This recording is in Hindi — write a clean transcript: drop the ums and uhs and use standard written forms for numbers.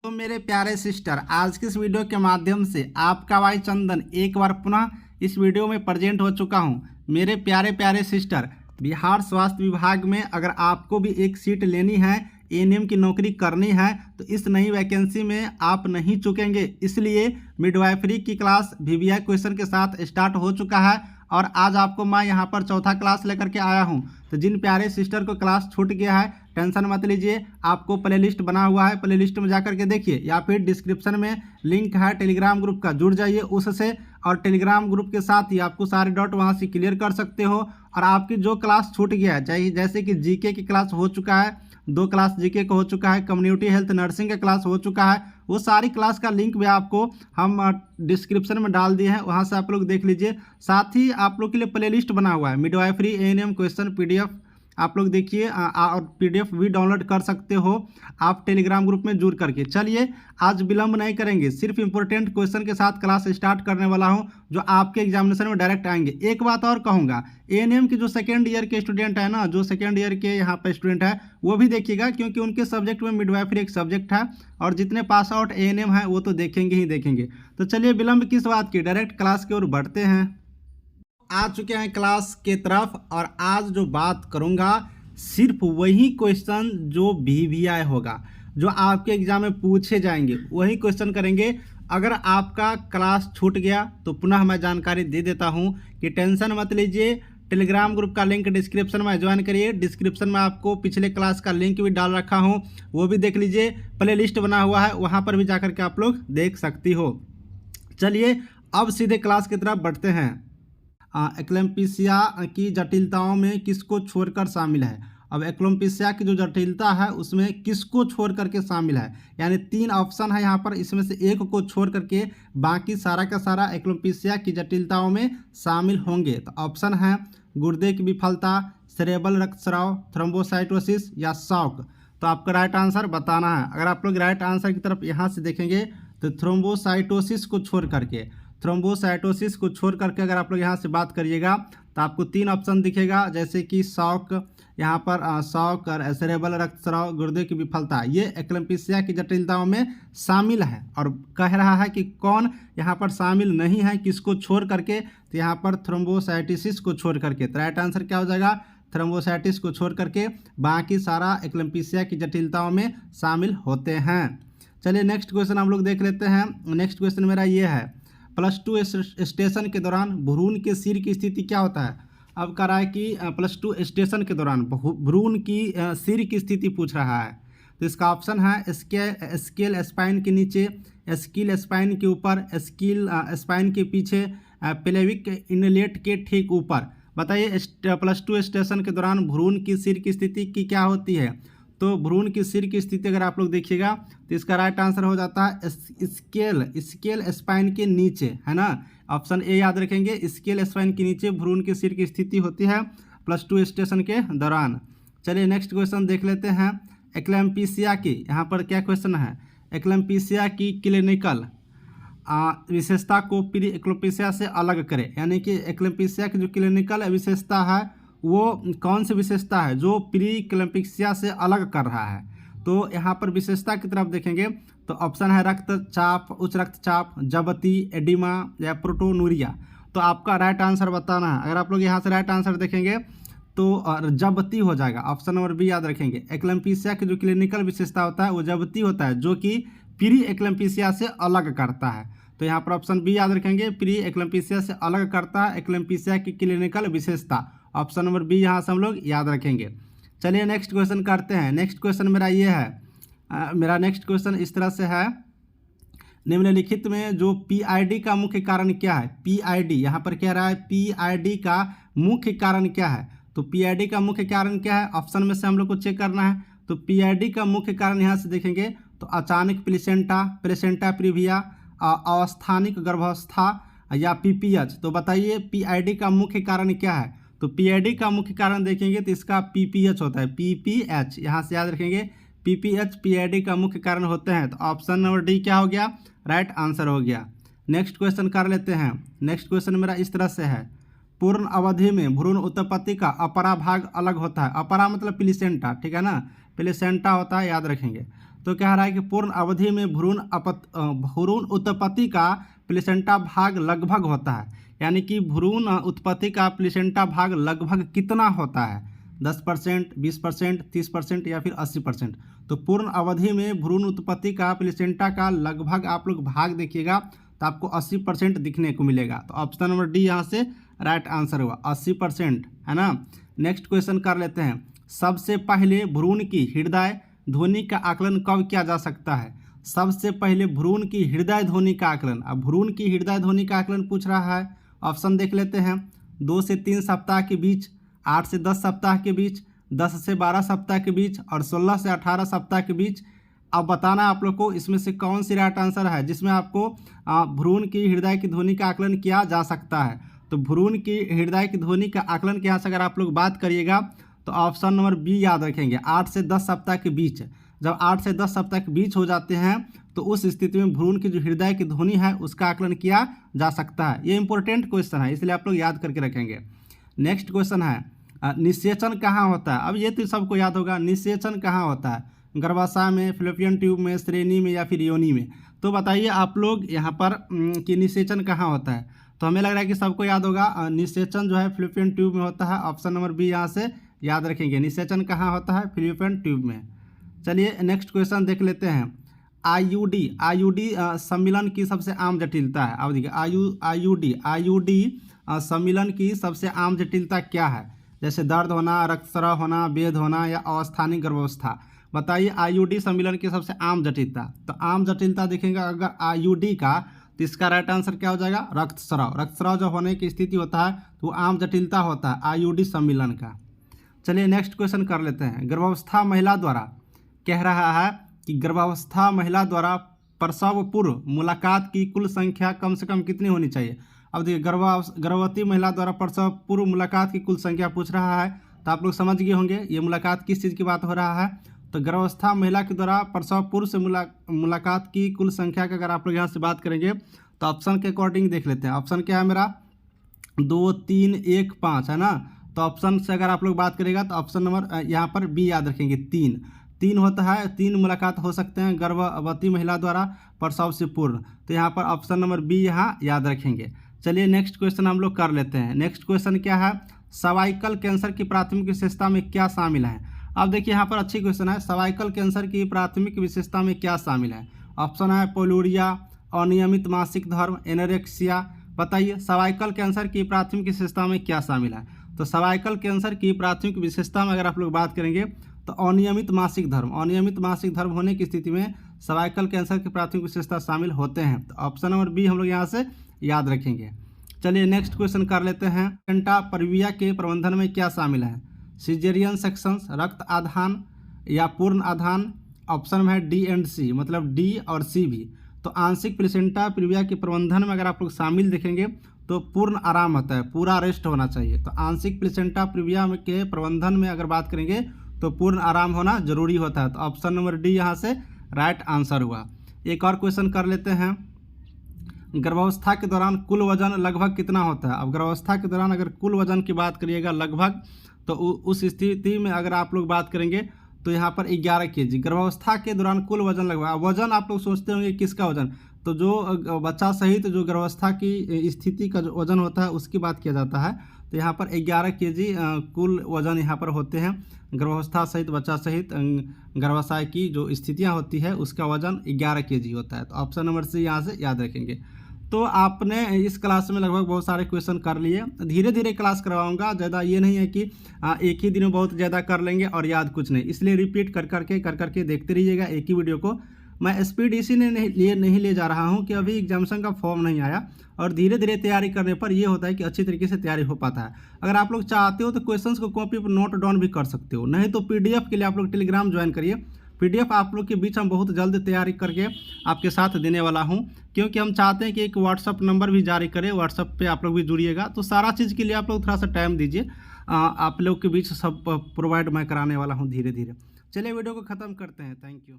तो मेरे प्यारे सिस्टर, आज की इस वीडियो के माध्यम से आपका भाई चंदन एक बार पुनः इस वीडियो में प्रेजेंट हो चुका हूं। मेरे प्यारे प्यारे सिस्टर, बिहार स्वास्थ्य विभाग में अगर आपको भी एक सीट लेनी है, एएनएम की नौकरी करनी है, तो इस नई वैकेंसी में आप नहीं चूकेंगे। इसलिए मिडवाइफरी की क्लास वीवीआई क्वेश्चन के साथ स्टार्ट हो चुका है और आज आपको मैं यहाँ पर चौथा क्लास लेकर के आया हूँ। तो जिन प्यारे सिस्टर को क्लास छूट गया है, टेंशन मत लीजिए, आपको प्लेलिस्ट बना हुआ है, प्लेलिस्ट में जाकर के देखिए या फिर डिस्क्रिप्शन में लिंक है टेलीग्राम ग्रुप का, जुड़ जाइए उससे। और टेलीग्राम ग्रुप के साथ ही आपको सारे डाउट वहाँ से क्लियर कर सकते हो। और आपकी जो क्लास छूट गया है, जैसे कि जीके की क्लास हो चुका है, 2 क्लास जीके का हो चुका है, कम्युनिटी हेल्थ नर्सिंग का क्लास हो चुका है, वो सारी क्लास का लिंक भी आपको हम डिस्क्रिप्शन में डाल दिए हैं, वहाँ से आप लोग देख लीजिए। साथ ही आप लोग के लिए प्लेलिस्ट बना हुआ है, मिडवाइफरी एएनएम क्वेश्चन पीडीएफ आप लोग देखिए, और पीडीएफ भी डाउनलोड कर सकते हो आप टेलीग्राम ग्रुप में जुड़ करके। चलिए आज विलंब नहीं करेंगे, सिर्फ इंपॉर्टेंट क्वेश्चन के साथ क्लास स्टार्ट करने वाला हूं जो आपके एग्जामिनेशन में डायरेक्ट आएंगे। एक बात और कहूँगा, एएनएम के जो सेकेंड ईयर के स्टूडेंट है ना, जो सेकेंड ईयर के यहाँ पर स्टूडेंट है, वो भी देखिएगा, क्योंकि उनके सब्जेक्ट में मिडवाइफरी एक सब्जेक्ट है और जितने पास आउट एएनएम है वो तो देखेंगे ही देखेंगे। तो चलिए विलंब किस बात की, डायरेक्ट क्लास की ओर बढ़ते हैं। आ चुके हैं क्लास के तरफ और आज जो बात करूंगा सिर्फ वही क्वेश्चन जो वीवीआई होगा, जो आपके एग्जाम में पूछे जाएंगे, वही क्वेश्चन करेंगे। अगर आपका क्लास छूट गया तो पुनः मैं जानकारी दे देता हूं कि टेंशन मत लीजिए। टेलीग्राम ग्रुप का लिंक डिस्क्रिप्शन में ज्वाइन करिए, डिस्क्रिप्शन में आपको पिछले क्लास का लिंक भी डाल रखा हूँ, वो भी देख लीजिए। प्ले लिस्ट बना हुआ है, वहाँ पर भी जाकर के आप लोग देख सकती हो। चलिए अब सीधे क्लास की तरफ बढ़ते हैं। एक्लेम्पीसिया की जटिलताओं में किसको छोड़कर शामिल है। अब एक्लेम्पीसिया की जो जटिलता है उसमें किसको छोड़ करके शामिल है, यानी 3 ऑप्शन है यहाँ पर, इसमें से एक को छोड़ करके बाकी सारा का सारा एक्लेम्पीसिया की जटिलताओं में शामिल होंगे। तो ऑप्शन है गुर्दे की विफलता, सेरेब्रल रक्तस्राव, थ्रोम्बोसाइटोसिस या शॉक। तो आपका राइट आंसर बताना है। अगर आप लोग राइट आंसर की तरफ यहाँ से देखेंगे तो थ्रोम्बोसाइटोसिस को छोड़ करके, थ्रोम्बोसाइटोसिस को छोड़ करके अगर आप लोग यहाँ से बात करिएगा तो आपको 3 ऑप्शन दिखेगा, जैसे कि शॉक, यहाँ पर शॉक और सेरेब्रल रक्तस्राव, गुर्दे की विफलता, ये एक्लेम्पीसिया की जटिलताओं में शामिल है। और कह रहा है कि कौन यहाँ पर शामिल नहीं है, किसको छोड़ करके, तो यहाँ पर थ्रोम्बोसाइटोसिस को छोड़ करके। तो राइट आंसर क्या हो जाएगा, थ्रोम्बोसाइटिस को छोड़ करके बाकी सारा एक्लेम्पीसिया की जटिलताओं में शामिल होते हैं। चलिए नेक्स्ट क्वेश्चन हम लोग देख लेते हैं। नेक्स्ट क्वेश्चन मेरा ये है, +2 स्टेशन के दौरान भ्रूण के सिर की स्थिति क्या होता है। अब कह रहा है कि +2 स्टेशन के दौरान भ्रूण की सिर की स्थिति पूछ रहा है। तो इसका ऑप्शन है स्केल स्पाइन के नीचे, स्कील स्पाइन के ऊपर, स्कील स्पाइन के पीछे, पेल्विक इनलेट के ठीक ऊपर। बताइए +2 स्टेशन के दौरान भ्रूण की सिर की स्थिति की क्या होती है। तो भ्रूण की सिर की स्थिति अगर आप लोग देखिएगा तो इसका राइट आंसर हो जाता है स्केल स्पाइन के नीचे, है ना। ऑप्शन ए याद रखेंगे, स्केल स्पाइन के नीचे भ्रूण की सिर की स्थिति होती है +2 स्टेशन के दौरान। चलिए नेक्स्ट क्वेश्चन देख लेते हैं। एक्लेम्पीसिया की, यहाँ पर क्या क्वेश्चन है, एक्लेम्पीसिया की क्लिनिकल विशेषता को प्री एक्लेम्पीसिया से अलग करें, यानी कि एक्लेम्पीसिया की जो क्लिनिकल विशेषता है वो कौन सी विशेषता है जो प्री एक्लेम्पीसिया से अलग कर रहा है। तो यहाँ पर विशेषता की तरफ देखेंगे तो ऑप्शन है रक्तचाप, उच्च रक्तचाप, जबती, एडिमा या प्रोटोनूरिया। तो आपका राइट आंसर बताना है। अगर आप लोग यहाँ से राइट आंसर देखेंगे तो जबती हो जाएगा, ऑप्शन नंबर बी याद रखेंगे। एक्लेम्पीसिया की जो क्लिनिकल विशेषता होता है वो जबती होता है, जो कि प्री एक्लेम्पीसिया से अलग करता है। तो यहाँ पर ऑप्शन बी याद रखेंगे, प्री एक्लेम्पीसिया से अलग करता है एक्लेम्पीसिया की क्लिनिकल विशेषता। ऑप्शन नंबर बी यहाँ से हम लोग याद रखेंगे। चलिए नेक्स्ट क्वेश्चन करते हैं। नेक्स्ट क्वेश्चन मेरा ये है, मेरा नेक्स्ट क्वेश्चन इस तरह से है, निम्नलिखित में जो पीआईडी का मुख्य कारण क्या है। पीआईडी यहाँ पर कह रहा है पीआईडी का मुख्य कारण क्या है। तो पीआईडी का मुख्य कारण क्या है, ऑप्शन में से हम लोग को चेक करना है। तो पीआईडी का मुख्य कारण यहाँ से देखेंगे तो अचानक प्लेसेंटा प्रीविया, अस्थानिक गर्भावस्था या पीपीएच। तो बताइए पीआईडी का मुख्य कारण क्या है। तो पीआईडी का मुख्य कारण देखेंगे तो इसका पीपीएच होता है, पीपीएच यहाँ से याद रखेंगे, पीपीएच पीआईडी का मुख्य कारण होते हैं। तो ऑप्शन नंबर डी क्या हो गया, राइट आंसर हो गया। नेक्स्ट क्वेश्चन कर लेते हैं। नेक्स्ट क्वेश्चन मेरा इस तरह से है, पूर्ण अवधि में भ्रूण उत्पत्ति का अपरा भाग अलग होता है। अपरा मतलब प्लेसेंटा, ठीक है ना, प्लेसेंटा होता है, याद रखेंगे। तो कह रहा है कि पूर्ण अवधि में भ्रूण उत्पत्ति का प्लेसेंटा भाग लगभग होता है, यानी कि भ्रूण उत्पत्ति का प्लेसेंटा भाग लगभग कितना होता है, 10%, 20%, 30% या फिर 80%। तो पूर्ण अवधि में भ्रूण उत्पत्ति का प्लेसेंटा का लगभग आप लोग भाग देखिएगा तो आपको 80% दिखने को मिलेगा। तो ऑप्शन नंबर डी यहाँ से राइट आंसर हुआ, 80%, है ना। नेक्स्ट क्वेश्चन कर लेते हैं। सबसे पहले भ्रूण की हृदय ध्वनि का आकलन कब किया जा सकता है? सबसे पहले भ्रूण की हृदय ध्वनि का आकलन, अब भ्रूण की हृदय ध्वनि का आकलन पूछ रहा है। ऑप्शन देख लेते हैं। 2 से 3 सप्ताह के बीच, 8 से 10 सप्ताह के बीच, 10 से 12 सप्ताह के बीच और 16 से 18 सप्ताह के बीच। अब बताना आप लोग को इसमें से कौन सी राइट आंसर है जिसमें आपको भ्रूण की हृदय की ध्वनि का आकलन किया जा सकता है। तो भ्रूण की हृदय की ध्वनि का आकलन के यहाँ से अगर आप लोग बात करिएगा तो ऑप्शन नंबर बी याद रखेंगे, 8 से 10 सप्ताह के बीच। जब 8 से 10 सप्ताह के बीच हो जाते हैं तो उस स्थिति में भ्रूण की जो हृदय की ध्वनि है उसका आकलन किया जा सकता है। ये इंपॉर्टेंट क्वेश्चन है, इसलिए आप लोग याद करके रखेंगे। नेक्स्ट क्वेश्चन है, निषेचन कहाँ होता है? अब ये तो सबको याद होगा, निषेचन कहाँ होता है? गर्भाशय में, फैलोपियन ट्यूब में, श्रेणी में या फिर योनि में? तो बताइए आप लोग यहाँ पर कि निषेचन कहाँ होता है? तो हमें लग रहा है कि सबको याद होगा, निषेचन जो है फैलोपियन ट्यूब में होता है। ऑप्शन नंबर बी यहाँ से याद रखेंगे, निषेचन कहाँ होता है? फैलोपियन ट्यूब में। चलिए नेक्स्ट क्वेश्चन देख लेते हैं। आईयूडी सम्मिलन की सबसे आम जटिलता है। अब देखिए आईयूडी सम्मिलन की सबसे आम जटिलता क्या है? जैसे दर्द होना, रक्तस्राव होना, वेद होना या अस्थानिक गर्भावस्था। बताइए आईयूडी सम्मिलन की सबसे आम जटिलता। तो आम जटिलता देखेंगे अगर आईयूडी का, तो इसका राइट आंसर क्या हो जाएगा? रक्तस्राव। रक्तस्राव जब होने की स्थिति होता है तो आम जटिलता होता है आईयूडी सम्मिलन का। चलिए नेक्स्ट क्वेश्चन कर लेते हैं। गर्भावस्था महिला द्वारा, कह रहा है कि गर्भावस्था महिला द्वारा प्रसव पूर्व मुलाकात की कुल संख्या कम से कम कितनी होनी चाहिए? अब देखिए गर्भवती महिला द्वारा प्रसव पूर्व मुलाकात की कुल संख्या पूछ रहा है, तो आप लोग समझ गए होंगे ये मुलाकात किस चीज़ की बात हो रहा है। तो गर्भावस्था महिला के द्वारा प्रसव पूर्व से मुलाकात की कुल संख्या का अगर आप लोग यहाँ से बात करेंगे तो ऑप्शन के अकॉर्डिंग देख लेते हैं। ऑप्शन क्या है मेरा? 2, 3, 1, 5, है ना। तो ऑप्शन से अगर आप लोग बात करेगा तो ऑप्शन नंबर यहाँ पर बी याद रखेंगे, 3 होता है। 3 मुलाकात हो सकते हैं गर्भवती महिला द्वारा प्रसव से पूर्व। तो यहाँ पर ऑप्शन नंबर बी यहाँ याद रखेंगे। चलिए नेक्स्ट क्वेश्चन हम लोग कर लेते हैं। नेक्स्ट क्वेश्चन क्या है? सर्वाइकल कैंसर की प्राथमिक विशेषता में क्या शामिल है? अब देखिए यहाँ पर अच्छी क्वेश्चन है, सर्वाइकल कैंसर की प्राथमिक विशेषता में क्या शामिल है? ऑप्शन है पोलूरिया, अनियमित मासिक धर्म, एनोरेक्सिया। बताइए सर्वाइकल कैंसर की प्राथमिक विशेषता में क्या शामिल है? तो सर्वाइकल कैंसर की प्राथमिक विशेषता में अगर आप लोग बात करेंगे तो अनियमित मासिक धर्म, अनियमित मासिक धर्म होने की स्थिति में सर्वाइकल कैंसर की प्राथमिक विशेषता शामिल होते हैं। तो ऑप्शन नंबर बी हम लोग यहाँ से याद रखेंगे। चलिए नेक्स्ट क्वेश्चन कर लेते हैं। प्लेसेंटा प्रीविया के प्रबंधन में क्या शामिल है? सिजेरियन सेक्शंस, रक्त आधान या पूर्ण आधान? ऑप्शन में है डी एंड सी, मतलब डी और सी भी। तो आंशिक प्लेसेंटा प्रीविया के प्रबंधन में अगर आप लोग शामिल देखेंगे तो पूर्ण आराम होता है, पूरा रेस्ट होना चाहिए। तो आंशिक प्लेसेंटा प्रीविया के प्रबंधन में अगर बात करेंगे तो पूर्ण आराम होना जरूरी होता है। तो ऑप्शन नंबर डी यहाँ से राइट आंसर हुआ। एक और क्वेश्चन कर लेते हैं। गर्भावस्था के दौरान कुल वजन लगभग कितना होता है? अब गर्भावस्था के दौरान अगर कुल वजन की बात करिएगा लगभग, तो उस स्थिति में अगर आप लोग बात करेंगे तो यहाँ पर 11 kg गर्भावस्था के दौरान कुल वजन लगभग। वजन आप लोग सोचते होंगे किसका वजन? तो जो बच्चा सहित जो गर्भावस्था की स्थिति का जो वजन होता है उसकी बात किया जाता है। तो यहाँ पर 11 kg कुल वजन यहाँ पर होते हैं। गर्भावस्था सहित बच्चा सहित गर्भाशय की जो स्थितियाँ होती है उसका वजन 11 kg होता है। तो ऑप्शन नंबर सी यहाँ से याद रखेंगे। तो आपने इस क्लास में लगभग बहुत सारे क्वेश्चन कर लिए। धीरे धीरे क्लास करवाऊंगा, ज़्यादा ये नहीं है कि एक ही दिन में बहुत ज़्यादा कर लेंगे और याद कुछ नहीं। इसलिए रिपीट कर करके देखते रहिएगा एक ही वीडियो को। मैं स्पीड इसीलिए नहीं ले जा रहा हूँ कि अभी एग्जामिनेशन का फॉर्म नहीं आया, और धीरे धीरे तैयारी करने पर ये होता है कि अच्छी तरीके से तैयारी हो पाता है। अगर आप लोग चाहते हो तो क्वेश्चंस को कॉपी पर नोट डाउन भी कर सकते हो, नहीं तो पीडीएफ के लिए आप लोग टेलीग्राम ज्वाइन करिए। पीडीएफ आप लोग के बीच हम बहुत जल्द तैयारी करके आपके साथ देने वाला हूं, क्योंकि हम चाहते हैं कि एक व्हाट्सअप नंबर भी जारी करें, व्हाट्सअप पे आप लोग भी जुड़िएगा। तो सारा चीज़ के लिए आप लोग थोड़ा सा टाइम दीजिए, आप लोग के बीच सब प्रोवाइड मैं कराने वाला हूं धीरे धीरे। चलिए वीडियो को ख़त्म करते हैं। Thank you.